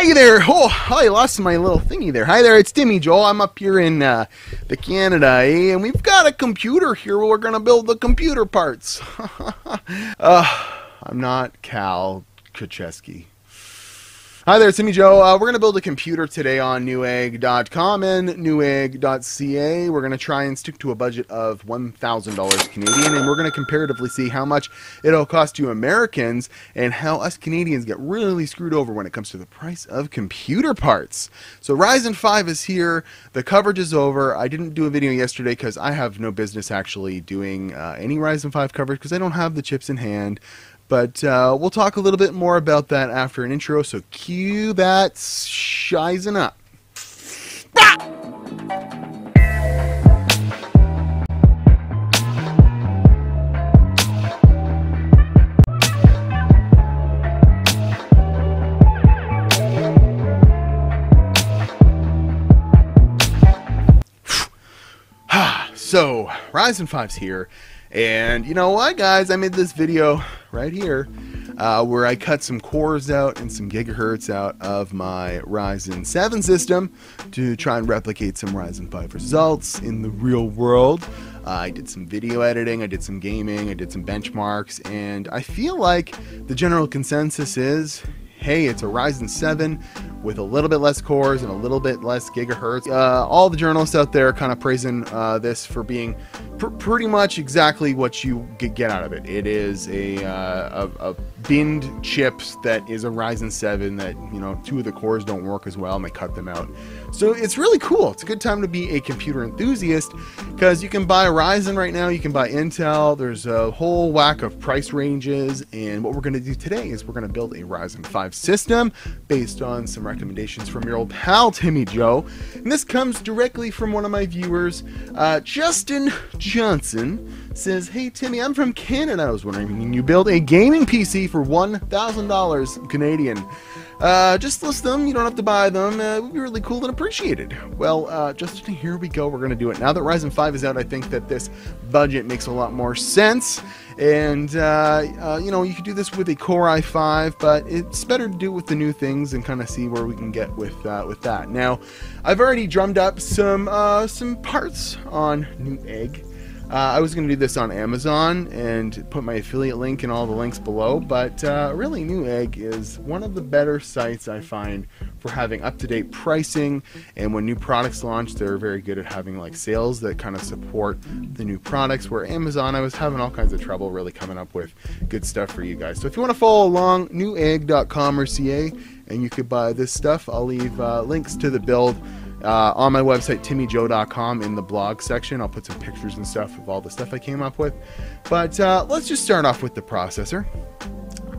Hi there! Oh, I lost my little thingy there. Hi there, it's Timmy, Joel. I'm up here in the Canada, and we've got a computer here where we're going to build the computer parts. I'm not Cal Kacheski. Hi there, it's Timmy Joe. We're going to build a computer today on newegg.com and newegg.ca. We're going to try and stick to a budget of $1,000 Canadian, and we're going to comparatively see how much it'll cost you Americans and how us Canadians get really screwed over when it comes to the price of computer parts. So Ryzen 5 is here. The coverage is over. I didn't do a video yesterday because I have no business actually doing any Ryzen 5 coverage because I don't have the chips in hand. But we'll talk a little bit more about that after an intro, so cue that shizing up. So, Ryzen 5's here. And you know what, guys? I made this video right here where I cut some cores out and some gigahertz out of my Ryzen 7 system to try and replicate some Ryzen 5 results in the real world. I did some video editing, I did some gaming, I did some benchmarks, and I feel like the general consensus is, hey, it's a Ryzen 7 with a little bit less cores and a little bit less gigahertz. All the journalists out there kind of praising this for being pretty much exactly what you get out of it. It is a binned chips that is a Ryzen 7 that, you know, 2 of the cores don't work as well and they cut them out. So it's really cool. It's a good time to be a computer enthusiast because you can buy Ryzen right now, you can buy Intel. There's a whole whack of price ranges, and what we're going to do today is we're going to build a Ryzen 5 system based on some recommendations from your old pal Timmy Joe. And this comes directly from one of my viewers, Justin Johnson. Says, hey Timmy, I'm from Canada. I was wondering, can you build a gaming PC for $1,000 Canadian? Just list them, you don't have to buy them. It would be really cool and appreciated. Well, Justin, here we go. We're going to do it. Now that Ryzen 5 is out, I think that this budget makes a lot more sense. And, you know, you could do this with a Core i5, but it's better to do it with the new things and kind of see where we can get with that. Now, I've already drummed up some parts on Newegg. I was going to do this on Amazon and put my affiliate link in all the links below, but really Newegg is one of the better sites I find for having up-to-date pricing, and when new products launch, they're very good at having like sales that kind of support the new products, where Amazon, I was having all kinds of trouble really coming up with good stuff for you guys. So if you want to follow along, newegg.com or CA, and you could buy this stuff. I'll leave links to the build on my website, timmyjoe.com, in the blog section. I'll put some pictures and stuff of all the stuff I came up with. But let's just start off with the processor.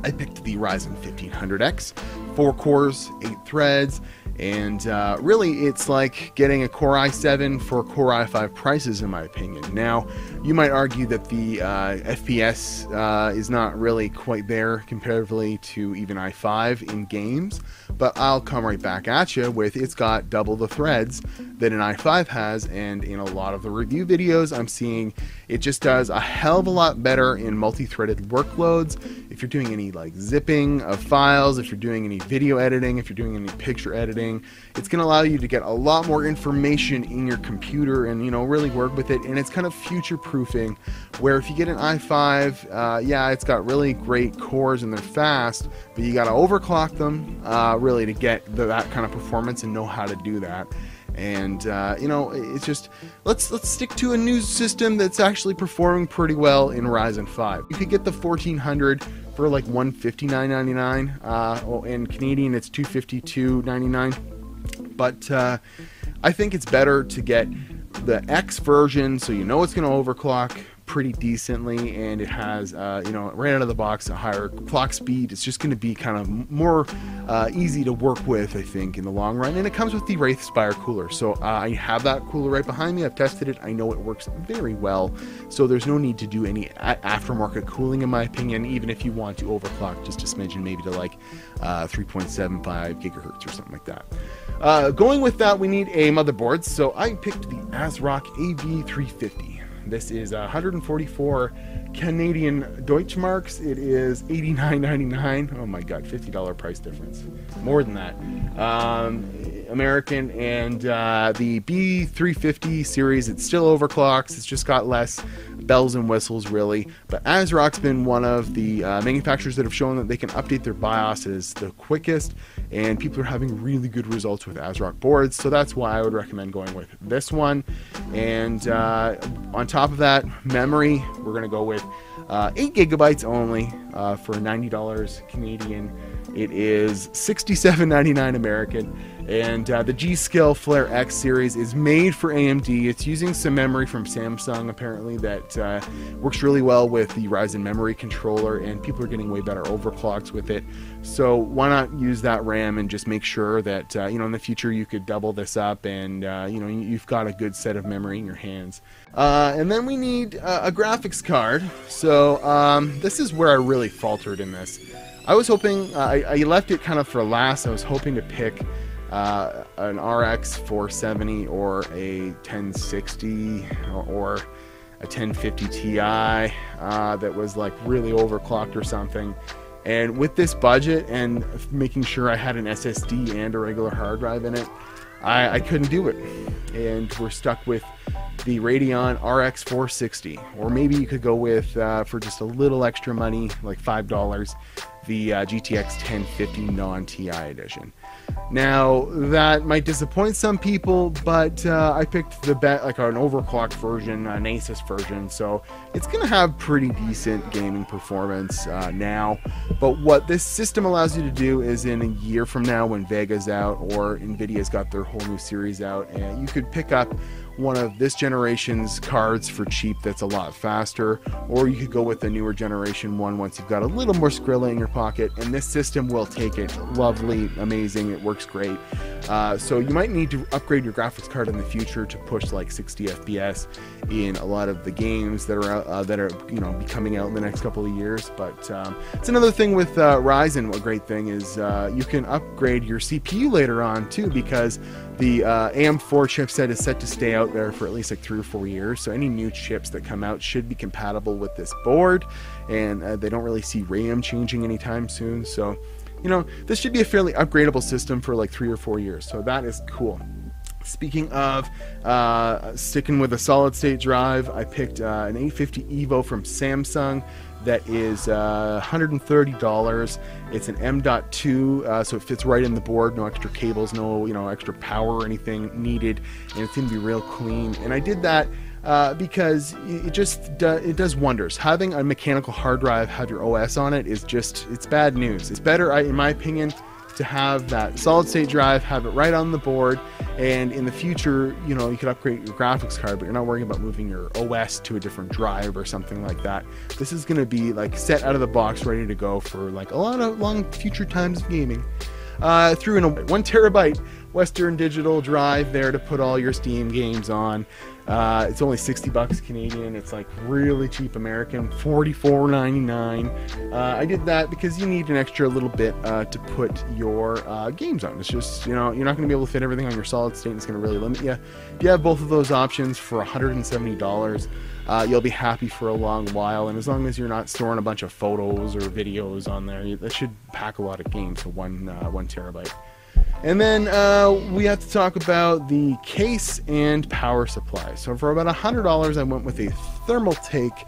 I picked the Ryzen 1500X, 4 cores, 8 threads, and really it's like getting a Core i7 for Core i5 prices, in my opinion. Now, you might argue that the FPS is not really quite there comparatively to even i5 in games, but I'll come right back at you with it's got double the threads that an i5 has, and in a lot of the review videos I'm seeing it just does a hell of a lot better in multi-threaded workloads. If you're doing any like zipping of files, if you're doing any video editing, if you're doing any picture editing, it's going to allow you to get a lot more information in your computer and, you know, really work with it. And it's kind of future proofing, where if you get an i5, yeah, it's got really great cores and they're fast, but you got to overclock them really to get that kind of performance and know how to do that. And you know, it's just let's stick to a new system that's actually performing pretty well in Ryzen 5. You could get the 1400 for like $159.99. In Canadian it's $252.99. But I think it's better to get the X version, so you know it's going to overclock pretty decently, and it has you know, right out of the box a higher clock speed. It's just going to be kind of more easy to work with, I think, in the long run. And it comes with the Wraithspire cooler, so I have that cooler right behind me. I've tested it, I know it works very well, so there's no need to do any aftermarket cooling, in my opinion, even if you want to overclock just a smidgen, maybe to like 3.75 gigahertz or something like that. Going with that, we need a motherboard, so I picked the ASRock AV350. This is 144 Canadian Deutschmarks, it is $89.99. Oh my god, $50 price difference. More than that. American, and the B350 series, it's still overclocks. It's just got less bells and whistles, really. But ASRock's been one of the manufacturers that have shown that they can update their BIOSes the quickest, and people are having really good results with ASRock boards, so that's why I would recommend going with this one. And on top of that, memory, we're going to go with 8 gigabytes only for $90 Canadian. It is $67.99 American, and the G-Skill Flare X series is made for AMD. It's using some memory from Samsung, apparently, that works really well with the Ryzen memory controller, and people are getting way better overclocks with it. So why not use that RAM and just make sure that in the future you could double this up, and you've got a good set of memory in your hands. And then we need a graphics card. So this is where I really faltered in this. I was hoping, I left it kind of for last. I was hoping to pick an RX 470 or a 1060 or a 1050 Ti that was like really overclocked or something. And with this budget and making sure I had an SSD and a regular hard drive in it, I couldn't do it. And we're stuck with the Radeon RX 460, or maybe you could go with, for just a little extra money, like $5, the GTX 1050 non-Ti edition. Now, that might disappoint some people, but I picked the like an overclocked version, an Asus version, so it's going to have pretty decent gaming performance now. But what this system allows you to do is, in a year from now when Vega's out or Nvidia's got their whole new series out, and you could pick up one of this generation's cards for cheap that's a lot faster, or you could go with the newer generation one once you've got a little more Skrilla in your pocket, and this system will take it. Lovely, amazing, it works great. So you might need to upgrade your graphics card in the future to push like 60 FPS in a lot of the games that are out, be coming out in the next couple of years. But it's another thing with Ryzen. A great thing is you can upgrade your CPU later on too, because the AM4 chipset is set to stay out there for at least like 3 or 4 years. So any new chips that come out should be compatible with this board, and they don't really see RAM changing anytime soon. So this should be a fairly upgradable system for like 3 or 4 years. So that is cool. Speaking of sticking with a solid state drive, I picked an 850 Evo from Samsung. That is $130. It's an M.2, so it fits right in the board. No extra cables, no extra power or anything needed, and it's gonna be real clean. And I did that because it does wonders. Having a mechanical hard drive have your OS on it is it's bad news. It's better, in my opinion, to have that solid state drive, have it right on the board, and in the future, you could upgrade your graphics card, but you're not worrying about moving your OS to a different drive or something like that. This is going to be like set out of the box, ready to go for like a lot of long future times of gaming. Threw in a 1 terabyte Western Digital drive there to put all your Steam games on. It's only $60 Canadian. It's like really cheap American, $44.99. I did that because you need an extra little bit to put your games on. It's just, you're not going to be able to fit everything on your solid state. It's going to really limit you. If you have both of those options for $170, you'll be happy for a long while. And as long as you're not storing a bunch of photos or videos on there, that should pack a lot of games for 1 terabyte. And then we have to talk about the case and power supply. So for about $100, I went with a Thermaltake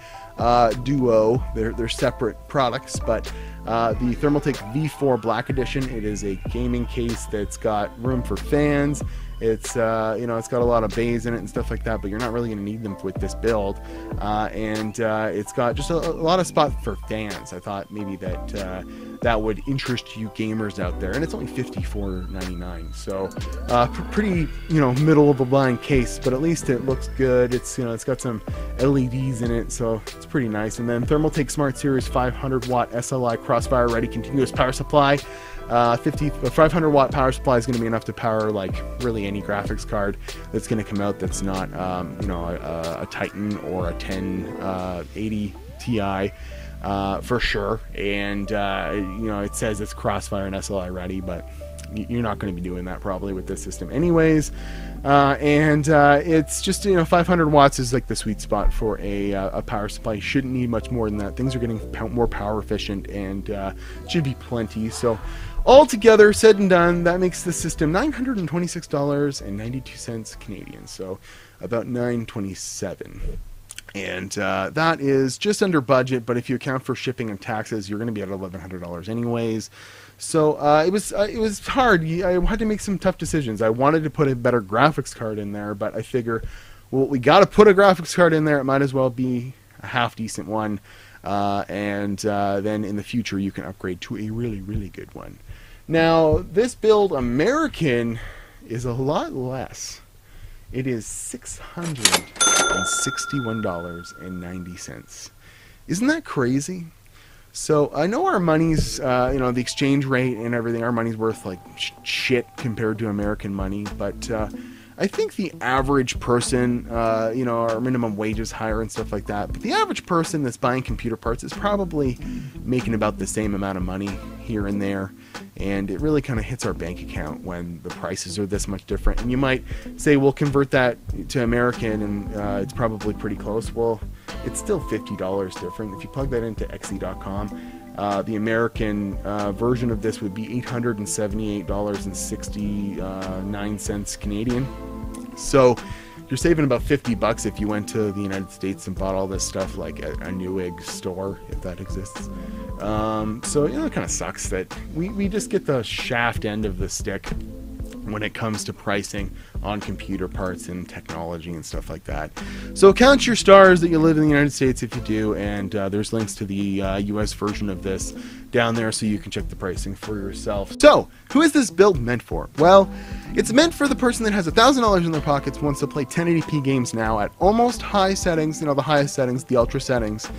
Duo. They're separate products, but the Thermaltake V4 Black Edition, it is a gaming case that's got room for fans. It's it's got a lot of bays in it and stuff like that, but you're not really going to need them with this build. And it's got just a lot of spots for fans. I thought maybe that would interest you gamers out there, and it's only $54.99. So pretty middle of the line case, but at least it looks good. It's it's got some LEDs in it, so it's pretty nice. And then Thermaltake Smart Series 500 watt SLI Crossfire Ready continuous power supply. 500 watt power supply is going to be enough to power like really any graphics card that's going to come out that's not a Titan or a 1080 Ti for sure. And it says it's Crossfire and SLI ready, but you're not going to be doing that probably with this system anyways. It's just, 500 watts is like the sweet spot for a power supply. You shouldn't need much more than that. Things are getting more power efficient, and should be plenty. So altogether, said and done, that makes the system $926.92 Canadian, so about $927. And that is just under budget, but if you account for shipping and taxes, you're going to be at $1,100 anyways. So it was hard. I had to make some tough decisions. I wanted to put a better graphics card in there, but I figure, well, we got to put a graphics card in there. It might as well be a half decent one, and then in the future you can upgrade to a really, really good one. Now, this build American is a lot less. It is $661.90. Isn't that crazy? So I know our money's, the exchange rate and everything, our money's worth like shit compared to American money. But I think the average person, our minimum wage is higher and stuff like that. But the average person that's buying computer parts is probably making about the same amount of money here and there. And it really kind of hits our bank account when the prices are this much different. And you might say, we'll convert that to American, and it's probably pretty close. Well, it's still $50 different. If you plug that into xe.com, the American version of this would be $878.69 Canadian. So you're saving about $50 if you went to the United States and bought all this stuff like at a Newegg store, if that exists. So it kind of sucks that we just get the shaft end of the stick when it comes to pricing on computer parts and technology and stuff like that. So count your stars that you live in the United States if you do, and there's links to the US version of this down there so you can check the pricing for yourself. So, who is this build meant for? Well, it's meant for the person that has $1,000 in their pockets, wants to play 1080p games now at almost high settings, the highest settings, the ultra settings,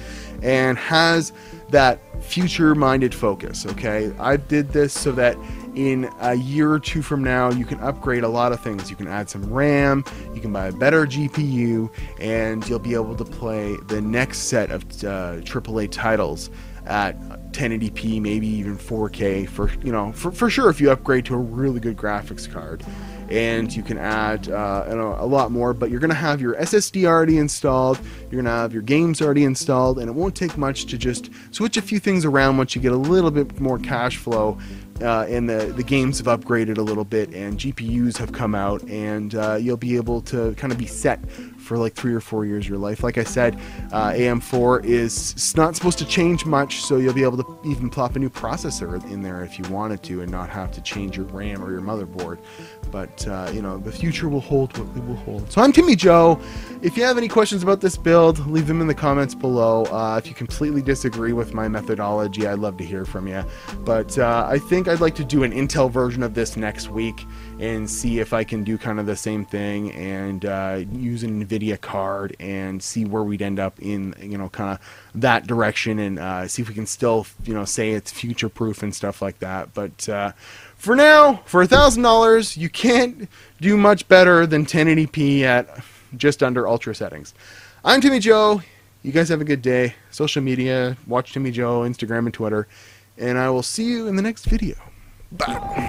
and has that future-minded focus, okay? I did this so that in a year or two from now, you can upgrade a lot of things. You can add some RAM, you can buy a better GPU, and you'll be able to play the next set of AAA titles at 1080p, maybe even 4K for sure if you upgrade to a really good graphics card. And you can add a lot more, but you're going to have your SSD already installed, you're going to have your games already installed, and it won't take much to just switch a few things around once you get a little bit more cash flow, and the games have upgraded a little bit, and GPUs have come out, and you'll be able to kind of be set for like 3 or 4 years of your life. Like I said, AM4 is not supposed to change much, so you'll be able to even plop a new processor in there if you wanted to and not have to change your RAM or your motherboard. But the future will hold what it will hold. So I'm Timmy Joe. If you have any questions about this build, leave them in the comments below. If you completely disagree with my methodology, I'd love to hear from you. But I think I'd like to do an Intel version of this next week and see if I can do kind of the same thing and use an NVIDIA card and see where we'd end up in kind of that direction, and see if we can still say it's future proof and stuff like that. But for now, for $1,000, you can't do much better than 1080p at just under ultra settings. I'm Timmy Joe. You guys have a good day. Social media, watch Timmy Joe, Instagram and Twitter, and I will see you in the next video. Bye.